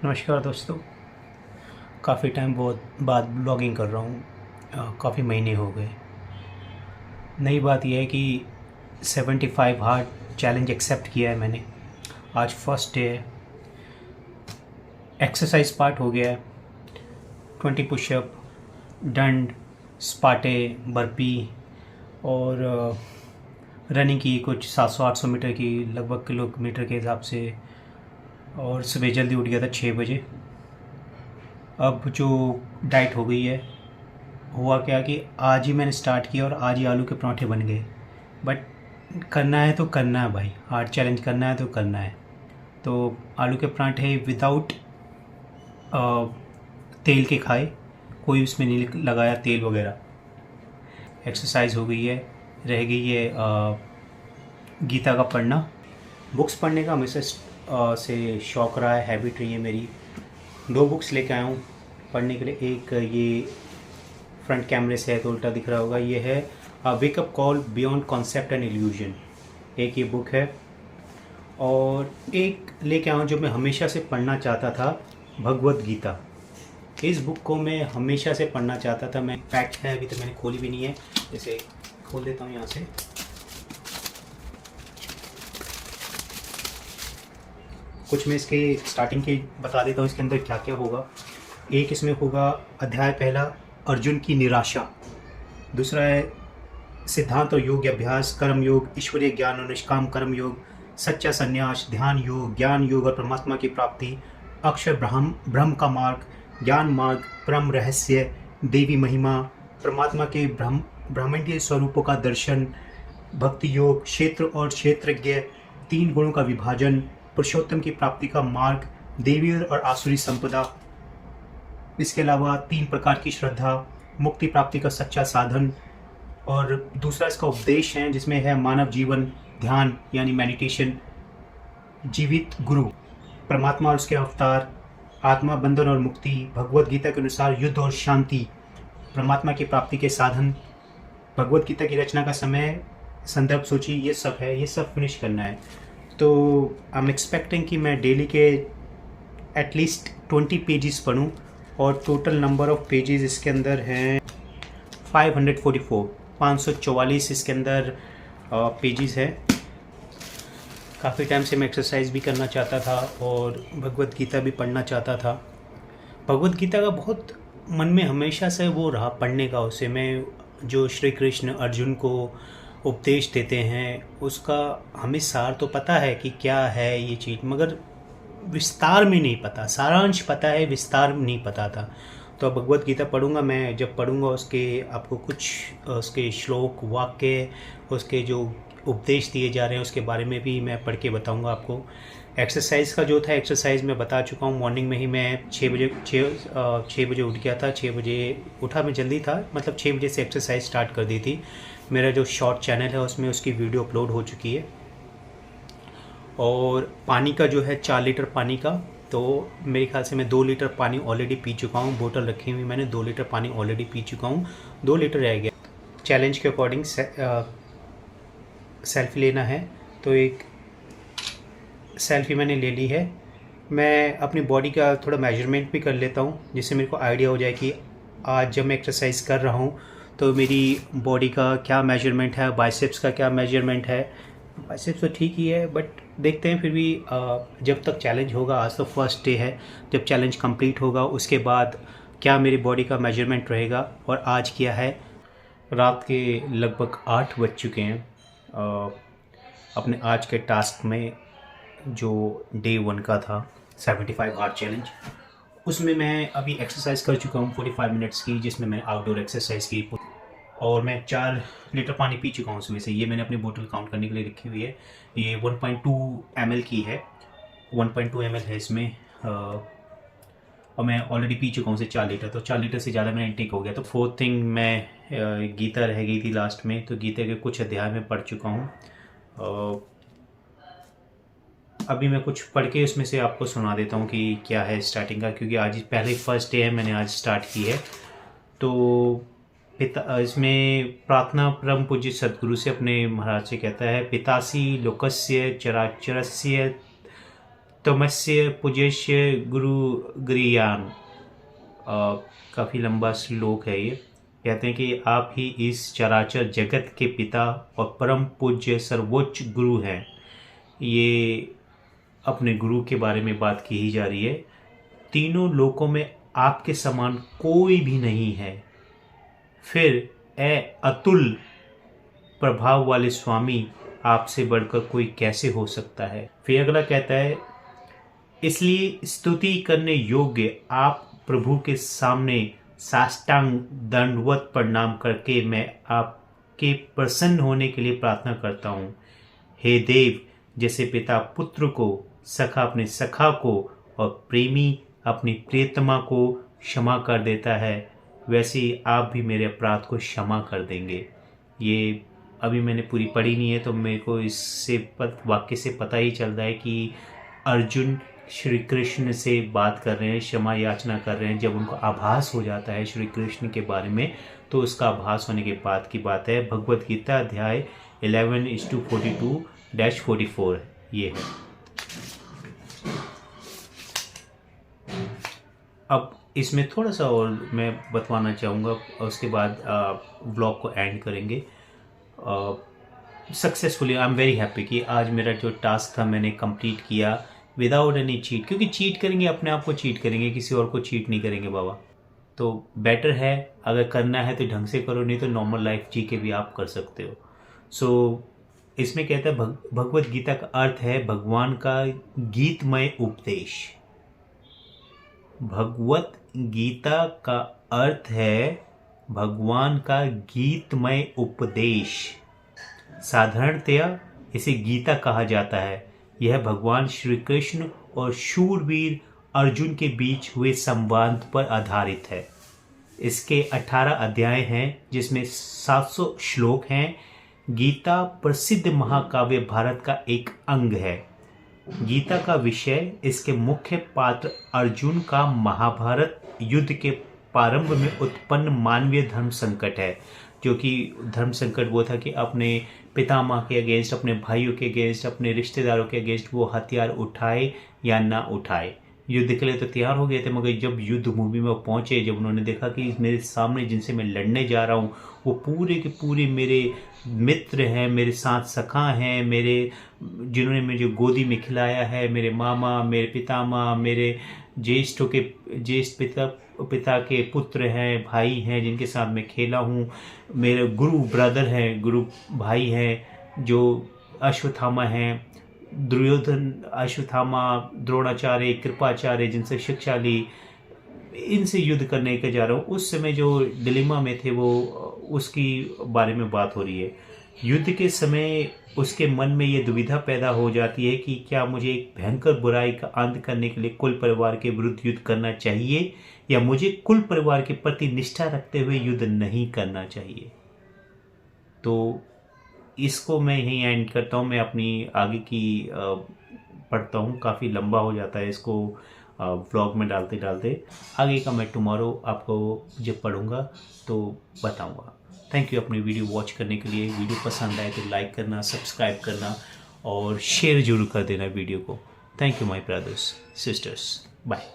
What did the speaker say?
नमस्कार दोस्तों। काफ़ी टाइम बाद ब्लॉगिंग कर रहा हूँ। काफ़ी महीने हो गए। नई बात यह है कि 75 हार्ड चैलेंज एक्सेप्ट किया है मैंने। आज फर्स्ट डे है। एक्सरसाइज पार्ट हो गया है। 20 पुशअप, डंड, स्पाटे, बर्पी और रनिंग की कुछ 700-800 मीटर की लगभग किलोमीटर के हिसाब से। और सुबह जल्दी उठ गया था 6 बजे। अब जो डाइट हो गई है, हुआ क्या कि आज ही मैंने स्टार्ट किया और आज ही आलू के पराठे बन गए। बट करना है तो करना है भाई, हार्ड चैलेंज करना है तो करना है। तो आलू के पराठे विदाउट तेल के खाए, कोई उसमें नहीं लगाया तेल वगैरह। एक्सरसाइज हो गई है। रह गई है गीता का पढ़ना। बुक्स पढ़ने का हमेशा से शौक़ रहा है, हैबिट रही है मेरी। 2 बुक्स लेके आया हूँ पढ़ने के लिए। एक ये फ्रंट कैमरे से है तो उल्टा दिख रहा होगा, ये है wake up call beyond concept and illusion. एक ये बुक है। और एक लेके आया हूँ जो मैं हमेशा से पढ़ना चाहता था, भगवत गीता। इस बुक को मैं हमेशा से पढ़ना चाहता था। मैं पैक है, अभी तो मैंने खोली भी नहीं है। जैसे खोल देता हूँ यहाँ से। कुछ मैं इसके स्टार्टिंग के बता देता हूँ, इसके अंदर क्या क्या होगा। एक इसमें होगा अध्याय पहला, अर्जुन की निराशा। दूसरा है सिद्धांत और योग अभ्यास, कर्म योग, ईश्वरीय ज्ञान और निष्काम कर्म योग, सच्चा संन्यास, ध्यान योग, ज्ञान योग और परमात्मा की प्राप्ति, अक्षर ब्रह्म का मार्ग, ज्ञान मार्ग, परम रहस्य, देवी महिमा, परमात्मा के ब्रह्मांडीय स्वरूपों का दर्शन, भक्ति योग, क्षेत्र और क्षेत्रज्ञ, 3 गुणों का विभाजन, पुरुषोत्तम की प्राप्ति का मार्ग, देवी और आसुरी संपदा। इसके अलावा 3 प्रकार की श्रद्धा, मुक्ति प्राप्ति का सच्चा साधन। और दूसरा इसका उपदेश है जिसमें है मानव जीवन, ध्यान यानी मेडिटेशन, जीवित गुरु, परमात्मा और उसके अवतार, आत्मा बंधन और मुक्ति, भगवत गीता के अनुसार युद्ध और शांति, परमात्मा की प्राप्ति के साधन, भगवत गीता की रचना का समय, संदर्भ सूची, ये सब है। ये सब फिनिश करना है। तो आई एम एक्सपेक्टिंग कि मैं डेली के एटलीस्ट 20 पेजेस पढूं। और टोटल नंबर ऑफ पेजेस इसके अंदर हैं 544 इसके अंदर पेजेस है। काफ़ी टाइम से मैं एक्सरसाइज भी करना चाहता था और भगवत गीता भी पढ़ना चाहता था। भगवत गीता का बहुत मन में हमेशा से वो रहा पढ़ने का। उसे मैं जो श्री कृष्ण अर्जुन को उपदेश देते हैं उसका हमें सार तो पता है कि क्या है ये चीज़, मगर विस्तार में नहीं पता। सारांश पता है, विस्तार नहीं पता था। तो अब भगवत गीता पढ़ूंगा मैं। जब पढ़ूंगा उसके आपको कुछ उसके श्लोक, वाक्य, उसके जो उपदेश दिए जा रहे हैं उसके बारे में भी मैं पढ़ के बताऊंगा आपको। एक्सरसाइज का जो था, एक्सरसाइज मैं बता चुका हूँ। मॉर्निंग में ही मैं 6 बजे उठ गया था। 6 बजे उठा, मैं जल्दी था, मतलब 6 बजे से एक्सरसाइज स्टार्ट कर दी थी। मेरा जो शॉर्ट चैनल है उसमें उसकी वीडियो अपलोड हो चुकी है। और पानी का जो है 4 लीटर पानी का, तो मेरे ख्याल से मैं 2 लीटर पानी ऑलरेडी पी चुका हूँ। बोतल रखी हुई मैंने, 2 लीटर पानी ऑलरेडी पी चुका हूँ। 2 लीटर रह गया। चैलेंज के अकॉर्डिंग सेल्फी लेना है, तो एक सेल्फी मैंने ले ली है। मैं अपनी बॉडी का थोड़ा मेजरमेंट भी कर लेता हूँ जिससे मेरे को आइडिया हो जाए कि आज जब मैं एक्सरसाइज कर रहा हूँ तो मेरी बॉडी का क्या मेजरमेंट है, बाइसेप्स का क्या मेजरमेंट है। बाइसेप्स तो ठीक ही है, बट देखते हैं फिर भी। जब तक चैलेंज होगा, आज तो फर्स्ट डे है, जब चैलेंज कंप्लीट होगा उसके बाद क्या मेरी बॉडी का मेजरमेंट रहेगा। और आज किया है, रात के लगभग 8 बज चुके हैं। अपने आज के टास्क में जो डे 1 का था 75 हार्ड चैलेंज, उसमें मैं अभी एक्सरसाइज कर चुका हूँ 45 मिनट्स की, जिसमें मैंने आउटडोर एक्सरसाइज की। और मैं 4 लीटर पानी पी चुका हूँ उसमें से। ये मैंने अपनी बोतल काउंट करने के लिए रखी हुई है। ये 1.2 ml की है, 1.2 ml है इसमें। और मैं ऑलरेडी पी चुका हूँ उसे 4 लीटर, तो 4 लीटर से ज़्यादा मेरा इंटेक हो गया। तो 4th थिंग, मैं गीता रह गई थी लास्ट में, तो गीता के कुछ अध्याय में पढ़ चुका हूँ। अभी मैं कुछ पढ़ के उसमें से आपको सुना देता हूँ कि क्या है स्टार्टिंग का, क्योंकि आज पहले फर्स्ट डे है, मैंने आज स्टार्ट की है। तो इसमें प्रार्थना परम पूज्य सदगुरु से अपने महाराज से कहता है, पितासी लोकस्य चराचरस्य तमस्य पूज्यस्य गुरु गिरियान। काफ़ी लंबा श्लोक है ये। कहते हैं कि आप ही इस चराचर जगत के पिता और परम पूज्य सर्वोच्च गुरु हैं। ये अपने गुरु के बारे में बात की ही जा रही है। तीनों लोकों में आपके समान कोई भी नहीं है। फिर ए अतुल प्रभाव वाले स्वामी, आपसे बढ़कर कोई कैसे हो सकता है। फिर अगला कहता है, इसलिए स्तुति करने योग्य आप प्रभु के सामने साष्टांग दंडवत प्रणाम करके मैं आपके प्रसन्न होने के लिए प्रार्थना करता हूँ। हे देव, जैसे पिता पुत्र को, सखा अपने सखा को और प्रेमी अपनी प्रियतमा को क्षमा कर देता है, वैसे ही आप भी मेरे अपराध को क्षमा कर देंगे। ये अभी मैंने पूरी पढ़ी नहीं है, तो मेरे को इससे वाक्य से पता ही चल रहा है कि अर्जुन श्री कृष्ण से बात कर रहे हैं, क्षमा याचना कर रहे हैं। जब उनको आभास हो जाता है श्री कृष्ण के बारे में, तो उसका आभास होने के बाद की बात है। भगवत गीता अध्याय 11:42-44 ये है। अब इसमें थोड़ा सा और मैं बतवाना चाहूँगा, उसके बाद व्लॉग को एंड करेंगे। Successfully I am very happy कि आज मेरा जो टास्क था मैंने कंप्लीट किया विदाउट एनी चीट, क्योंकि चीट करेंगे अपने आप को चीट करेंगे, किसी और को चीट नहीं करेंगे बाबा। तो बेटर है, अगर करना है तो ढंग से करो, नहीं तो नॉर्मल लाइफ जी के भी आप कर सकते हो। सो इसमें कहता है भगवत गीता का अर्थ है भगवान का गीतमय उपदेश। भगवत गीता का अर्थ है भगवान का गीतमय उपदेश। साधारणतया इसे गीता कहा जाता है। यह भगवान श्री कृष्ण और शूरवीर अर्जुन के बीच हुए संवाद पर आधारित है। इसके 18 अध्याय हैं, जिसमें 700 श्लोक हैं। गीता प्रसिद्ध महाकाव्य भारत का एक अंग है। गीता का विषय इसके मुख्य पात्र अर्जुन का महाभारत युद्ध के प्रारंभ में उत्पन्न मानवीय धर्म संकट है। जो कि धर्म संकट वो था कि अपने पितामह के अगेंस्ट, अपने भाइयों के अगेंस्ट, अपने रिश्तेदारों के अगेंस्ट वो हथियार उठाए या ना उठाए। युद्ध के लिए तो तैयार हो गए थे, मगर जब युद्ध भूमि में पहुंचे, जब उन्होंने देखा कि मेरे सामने जिनसे मैं लड़ने जा रहा हूं वो पूरे के पूरे मेरे मित्र हैं, मेरे साथ सखा हैं, मेरे जिन्होंने मुझे गोदी में खिलाया है, मेरे मामा, मेरे पितामह, मेरे ज्येष्ठ पिता के पुत्र हैं, भाई हैं, जिनके साथ मैं खेला हूँ, मेरे गुरु ब्रदर हैं, गुरु भाई हैं जो अश्वत्थामा हैं, दुर्योधन, अश्वत्थामा, द्रोणाचार्य, कृपाचार्य, जिनसे शिक्षा ली, इनसे युद्ध करने के जा रहा हूँ। उस समय जो डिलेमा में थे वो उसकी बारे में बात हो रही है। युद्ध के समय उसके मन में ये दुविधा पैदा हो जाती है कि क्या मुझे एक भयंकर बुराई का अंत करने के लिए कुल परिवार के विरुद्ध युद्ध करना चाहिए, या मुझे कुल परिवार के प्रति निष्ठा रखते हुए युद्ध नहीं करना चाहिए। तो इसको मैं यहीं एंड करता हूँ। मैं अपनी आगे की पढ़ता हूँ, काफ़ी लंबा हो जाता है इसको व्लॉग में डालते डालते। आगे का मैं टुमारो आपको जब पढ़ूँगा तो बताऊँगा। थैंक यू अपनी वीडियो वॉच करने के लिए। वीडियो पसंद आए तो लाइक करना, सब्सक्राइब करना और शेयर जरूर कर देना वीडियो को। Thank you my brothers sisters, bye.